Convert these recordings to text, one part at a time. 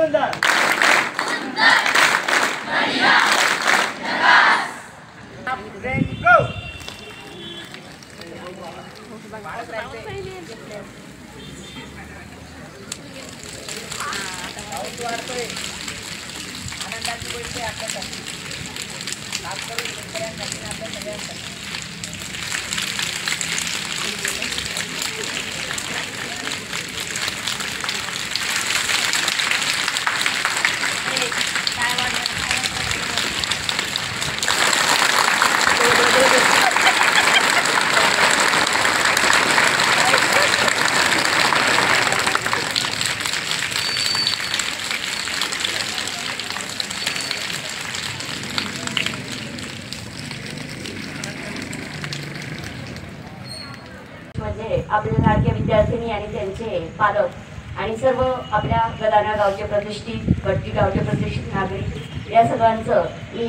सुंदर बढ़िया गो आनंदाची गोष्ट आहे आपल्यासाठी खास करून शेतकऱ्यांसाठी आपल्या सगळ्यांसाठी आपल्या लाडक्या विद्यार्थिनी आणि त्यांचे पालक आणि सर्व आपल्या गदाना गावचे प्रतिष्ठित भट्टी गावचे प्रतिष्ठित नागरिक या सर्वांचं मी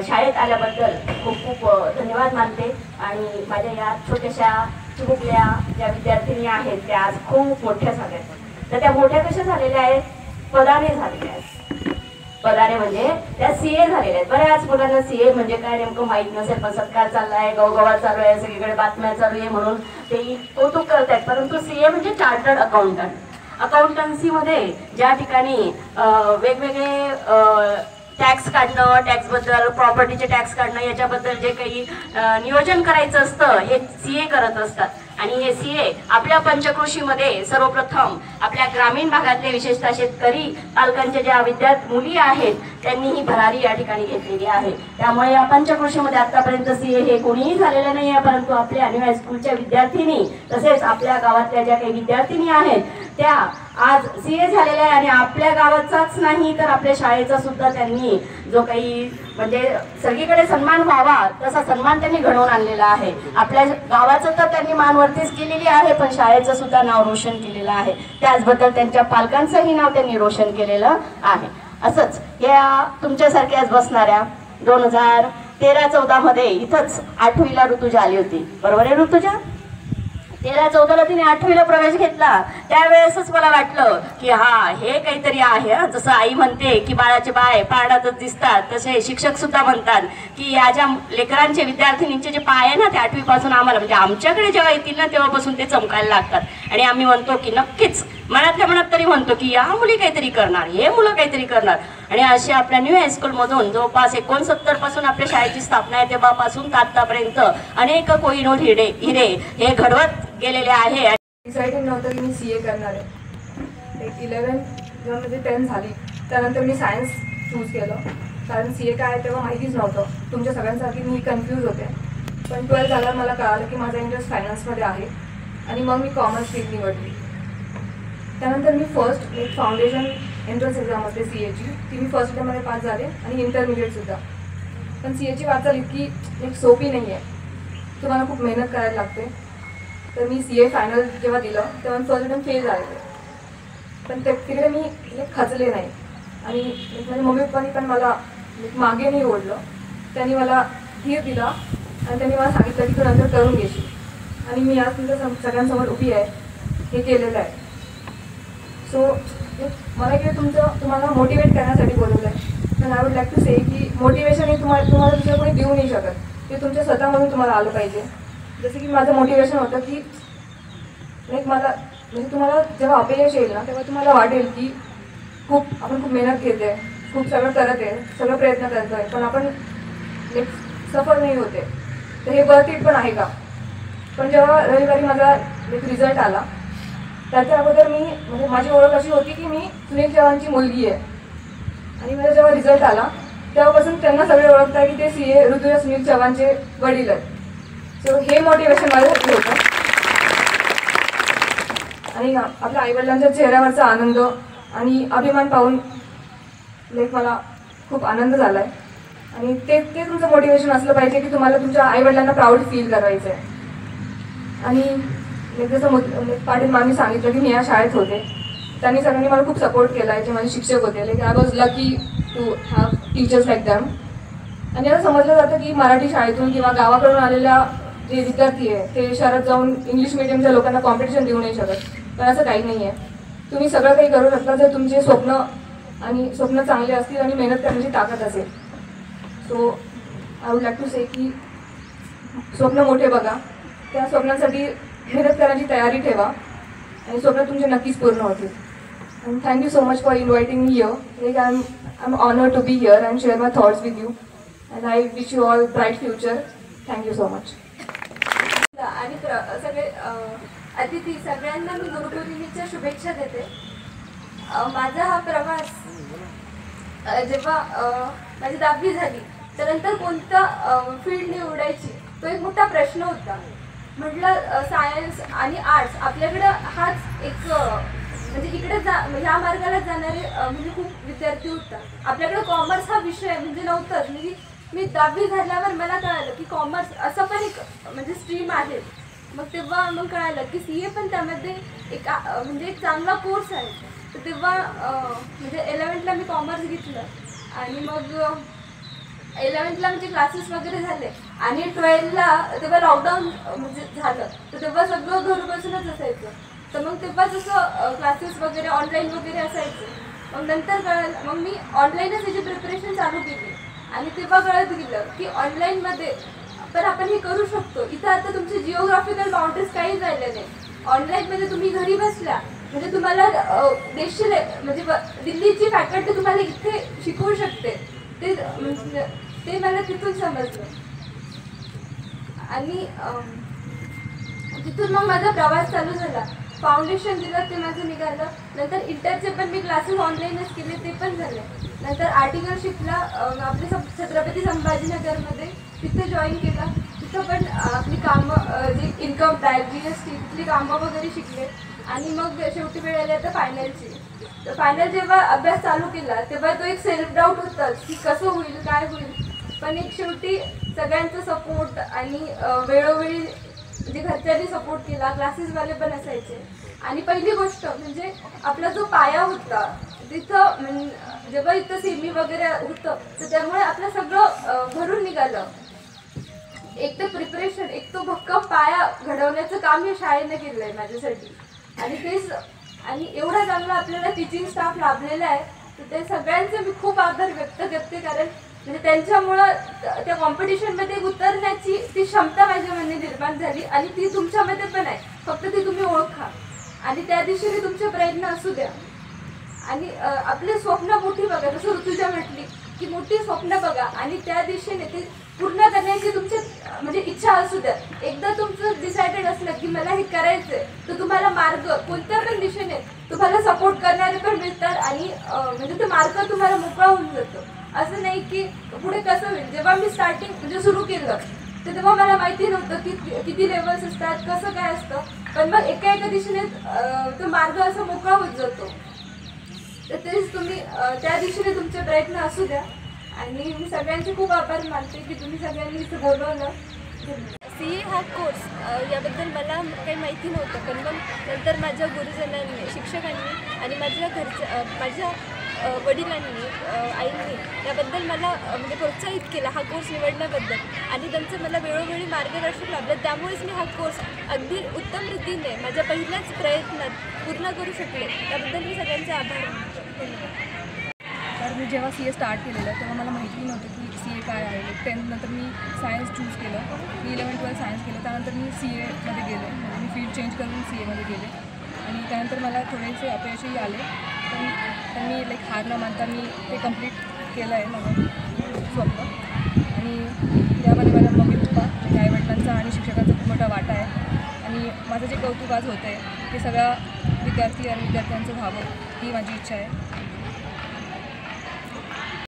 शाळेत आल्याबद्दल खूप खूप धन्यवाद मानते। आणि माझ्या या छोट्याशा चिमुकल्या ज्या विद्यार्थिनी आहेत त्या आज खूप मोठ्या झाल्या, तर त्या मोठ्या कशा झालेल्या आहेत, पदाने झालेल्या आहेत। पदाने म्हणजे त्या सीए झालेल्या आहेत। बऱ्याच मुलांना सीए म्हणजे काय नेमकं माहीत नसेल, पण सत्कार चाललाय, गवगवा चालू आहे, सगळीकडे बातम्या चालू आहे म्हणून ते कौतुक करतायत, परंतु सीए म्हणजे चार्टर्ड अकाउंटंट। अकाउंटन्सीमध्ये ज्या ठिकाणी वेगवेगळे टॅक्स काढणं, टॅक्स बद्दल, प्रॉपर्टीचे टॅक्स काढणं, याच्याबद्दल जे काही नियोजन करायचं असतं हे सीए करत असतात। आणि हे सीए आपल्या पंचकृषीमध्ये सर्वप्रथम आपल्या ग्रामीण भागातले विशेषतः शेतकरी पालकांच्या ज्या मुली आहेत त्यांनी ही भरारी या ठिकाणी घेतलेली आहे। त्यामुळे या पंचकृषीमध्ये आतापर्यंत सीए हे कोणीही झालेलं नाही आहे, परंतु आपल्या आणि हायस्कूलच्या विद्यार्थिनी तसेच आपल्या गावातल्या ज्या काही विद्यार्थिनी आहेत त्या आज सीए झालेल्या आहे। आणि आपल्या गावाचाच नाही तर आपल्या शाळेचा सुद्धा त्यांनी जो काही म्हणजे सगळीकडे सन्मान व्हावा तसा सन्मान त्यांनी घडवून आणलेला आहे। आपल्या गावाचं तर त्यांनी मानवरतीच केलेली आहे, पण शाळेचं सुद्धा नाव रोशन केलेलं आहे। त्याचबद्दल त्यांच्या पालकांचंही नाव त्यांनी रोशन केलेलं आहे। असंच या तुमच्यासारख्याच बसणाऱ्या 2013-14 मध्ये इथंच 8वीला ऋतुजा आली होती, बरोबर आहे ऋतुजा? 13-14ला तिने 8वीला प्रवेश घेतला। त्यावेळेसच मला वाटलं की हा हे काहीतरी आहे। जसं आई म्हणते की बाळाचे पाय पारडातच दिसतात, तसे शिक्षक सुद्धा म्हणतात की या ज्या लेकरांचे विद्यार्थिनींचे जे पाय आहे ना ते 8वी पासून आम्हाला म्हणजे आमच्याकडे जेव्हा येतील ना तेव्हापासून ते चमकायला लागतात। आणि आम्ही म्हणतो की नक्कीच मनातल्या मनात तरी म्हणतो की या मुली काहीतरी करणार, हे मुलं काहीतरी करणार। आणि अशी आपल्या न्यू हायस्कूल मधून जवळपास 69 पासून आपल्या शाळेची स्थापना आहे तेव्हापासून आतापर्यंत अनेक कोहिनूर हिरे हे घडवत गेलेले आहे। डिसाइडेड नव्हतं की मी सीए करणार आहे। 11 जेव्हा म्हणजे 10 झाली त्यानंतर मी सायन्स चूज केलं, कारण सीए काय आहे तेव्हा माहितीच नव्हतं। तुमच्या सगळ्यांसारखी मी कन्फ्यूज होते, पण 12 झाल्यावर मला कळालं की माझा इंटरेस्ट फायनान्समध्ये आहे आणि मग मी कॉमर्स स्ट्रीम निवडली। त्यानंतर मी फर्स्ट फाउंडेशन एंट्रन्स एक्झाम असते सीएची, ती मी फर्स्ट टाइममध्ये पास झाले आणि इंटरमिडिएटसुद्धा। पण सीएची वाटचाल इतकी सोपी नाही आहे, तुम्हाला खूप मेहनत करायला लागते। तर मी सीए फायनल जेव्हा दिलं तेव्हा फर्स्ट टाइम फेल झाले, पण तिकडे मी खचले नाही। आणि माझ्या मम्मी पप्पांनी पण मला मागे नाही ओढलं, त्यांनी मला धीर दिला आणि त्यांनी मला सांगितलं की तू नंतर करून घेशील। आणि मी आज तुमच्या सगळ्यांसमोर उभी आहे, हे केलेलं आहे। सो मला इकडे तुम्हाला मोटिवेट करण्यासाठी बोलवलं आहे। पण I would like to say की मोटिवेशन हे तुम्हाला दुसरं कोणी देऊ नाही शकत, ते तुमच्या स्वतःमधून तुम्हाला आलं पाहिजे। जसं की माझं मोटिवेशन होतं की मला म्हणजे तुम्हाला जेव्हा अपयश येईल ना तेव्हा तुम्हाला वाटेल की आपण खूप मेहनत घेते, खूप सगळं करत आहे, सगळं प्रयत्न करतो आहे, पण आपण सफल नाही होते, तर हे वर्थ इट पण आहे का? पण जेव्हा रविवारी माझा रिझल्ट आला त्याच्या अगोदर मी म्हणजे माझी ओळख अशी होती की मी सुनील चव्हाणची मुलगी आहे। आणि माझा जेव्हा रिझल्ट आला तेव्हापासून त्यांना सगळे ओळखतात की ते सीए ऋतुजा सुनील चव्हाणचे वडील आहेत। सो हे मोटिवेशन माझ्यासाठी होतं। आणि आपल्या आईवडिलांच्या चेहऱ्यावरचा आनंद आणि अभिमान पाहून मला खूप आनंद झाला आहे। आणि ते तुमचं मोटिवेशन असलं पाहिजे की तुम्हाला तुमच्या आईवडिलांना प्राऊड फील करायचं आहे। आणि जसं पाटील मामी सांगितलं की मी या शाळेत होते, त्यांनी सगळ्यांनी मला खूप सपोर्ट केला आहे, जे माझे शिक्षक होते। I was lucky to have teachers like them. आणि आता समजलं जातं की मराठी शाळेतून किंवा गावाकडून आलेल्या जे विद्यार्थी आहे ते शहरात जाऊन इंग्लिश मिडियमच्या लोकांना कॉम्पिटिशन देऊ नाही शकत, पण असं काही नाही आहे। तुम्ही सगळं काही करू शकता जर तुमचे स्वप्न आणि स्वप्न चांगले असतील आणि मेहनत करण्याची ताकद असेल. So I would like to say की स्वप्न मोठे बघा, त्या स्वप्नांसाठी मेहनत करण्याची तयारी ठेवा आणि स्वप्न तुमचे नक्कीच पूर्ण होतील. And thank you so much for inviting me here. Like I'm honored to be here and share my thoughts with you. And I wish you all bright future. Thank you so much. आणि सगळे अतिथी सगळ्यांना मी गुरुपौर्णिमेच्या शुभेच्छा देते. माझा हा प्रवास जेव्हा माझी 10वी झाली त्यानंतर कोणतं फील्ड निवडायची तो एक मोठा प्रश्न होता. म्हटलं सायन्स आणि आर्ट्स आपल्याकडं हाच एक म्हणजे इकडे ह्या मार्गाला जाणारे म्हणजे खूप विद्यार्थी होता. आपल्याकडे कॉमर्स हा विषय म्हणजे नव्हताच. म्हणजे मी 10वी झाल्यावर मला कळालं की कॉमर्स असं पण एक म्हणजे स्ट्रीम आहे. मग तेव्हा मग कळालं की CA पण त्यामध्ये एक म्हणजे एक चांगला कोर्स आहे. तर तेव्हा म्हणजे 11th ला मी कॉमर्स घेतलं आणि मग 11th ला म्हणजे क्लासेस वगैरे झाले आणि 12th ला तेव्हा लॉकडाऊन म्हणजे झालं. तर तेव्हा सगळं घर बसूनच असायचं. तर मग तेव्हा जसं क्लासेस वगैरे ऑनलाईन वगैरे असायचे. मग नंतर कळलं मग मी ऑनलाईनच याची प्रिपरेशन चालू केली आणि तेव्हा कळत गेलं की ऑनलाईनमध्ये पण आपण हे करू शकतो. इथं आता तुमचे जिओग्राफिकल बाउंड्रीज काहीच राहिले नाही. ऑनलाईनमध्ये तुम्ही घरी बसल्या म्हणजे तुम्हाला देशील म्हणजे दिल्लीची फॅकल्टी तुम्हाला इथे शिकवू शकते. ते मला तिथून समजलं आणि तिथून मग माझा प्रवास चालू झाला. फाउंडेशन दिलं ते माझं निघालं. नंतर इंटरचे पण मी क्लासेस ऑनलाईनच केले ते पण झाले. नंतर आर्टिकलशिपला आपले छत्रपती संभाजीनगरमध्ये तिथे जॉईन केलं. तिथं पण आपली कामं जे इन्कम टॅक्स GST तिथली कामं वगैरे शिकले आणि मग शेवटी वेळ आली आता फायनलची. तर फायनल जेव्हा अभ्यास चालू केला तेव्हा तो एक सेल्फ डाऊट होताच की कसं होईल काय होईल. पण एक शेवटी सगळ्यांचा सपोर्ट आणि वेळोवेळी म्हणजे घरच्यांनी सपोर्ट केला. क्लासेसवाले पण असायचे आणि पहिली गोष्ट म्हणजे आपला जो पाया होता तिथं जेव्हा इथं सेमी वगैरे होतं तर त्यामुळे आपलं सगळं भरून निघालं. एक तर प्रिपरेशन एक तो भक्कम पाया घडवण्याचं काम या शाळेने केलं आहे माझ्यासाठी आणि तेच आणि एवढा चांगला आपल्याला टीचिंग स्टाफ लाभलेला आहे. तर ते सगळ्यांचे मी खूप आभार व्यक्त करते कारण म्हणजे त्यांच्यामुळं त्या कॉम्पिटिशनमध्ये उतरण्याची ती क्षमता माझ्यामध्ये निर्माण झाली आणि ती तुमच्यामध्ये पण आहे. फक्त ती तुम्ही ओळखा आणि त्या दिशेने तुमचे प्रयत्न असू द्या आणि आपले स्वप्न मोठी बघा. जसं ऋतुजा म्हटली की मोठी स्वप्न बघा आणि त्या दिशेने ती पूर्ण करण्याची तुमची म्हणजे इच्छा असू द्या. एकदा तुमचं डिसायडेड असलं की मला हे करायचं आहे तर तुम्हाला मार्ग कोणत्या पण दिशेने तुम्हाला सपोर्ट करणारे पण मिळतात आणि म्हणजे ते मार्ग तुम्हाला मोकळा होऊन जातो. असं नाही की पुढे कसं होईल. जेव्हा मी स्टार्टिंग म्हणजे सुरू केलं तर तेव्हा मला माहिती नव्हतं की किती लेवल्स असतात कसं काय असतं. पण मग एका दिशेने तो मार्ग असा मोकळा होत जातो. तर तेच तुम्ही त्या दिशेने तुमचे प्रयत्न असू द्या आणि मी सगळ्यांचे खूप आभार मानते की तुम्ही सगळ्यांनी इथं बोलवलं. CA हा कोर्स याबद्दल मला काही माहिती नव्हतं. पण मग नंतर माझ्या गुरुजनांनी शिक्षकांनी आणि माझ्या वडिलांनी आईंनी याबद्दल मला म्हणजे प्रोत्साहित केला हा कोर्स निवडण्याबद्दल आणि त्यांचं मला वेळोवेळी मार्गदर्शन लाभलं. त्यामुळेच मी हा कोर्स अगदी उत्तम रीतीने माझ्या पहिल्याच प्रयत्नात पूर्ण करू शकले. त्याबद्दल मी सगळ्यांचे आभार मानते. तर मी जेव्हा CA स्टार्ट केलेलं तेव्हा मला माहिती नव्हतं की CA काय आहे. 10th नंतर मी सायन्स चूज केलं. मी 11-12 सायन्स केलं. त्यानंतर मी CA मध्ये गेले. म्हणजे मी फील्ड चेंज करून CA मध्ये गेले आणि त्यानंतर मला थोडेसे अपयशही आले. पण मी हार न मानता मी ते कंप्लीट केलं आहे माझं स्वप्न आणि त्यामध्ये माझ्या मम्मी पप्पा माझ्या आईवडिलांचा आणि शिक्षकांचा खूप मोठा वाटा आहे. आणि माझं जे कौतुक आज होतं आहे ते सगळ्या विद्यार्थी आणि विद्यार्थ्यांचं व्हावं ही माझी इच्छा आहे.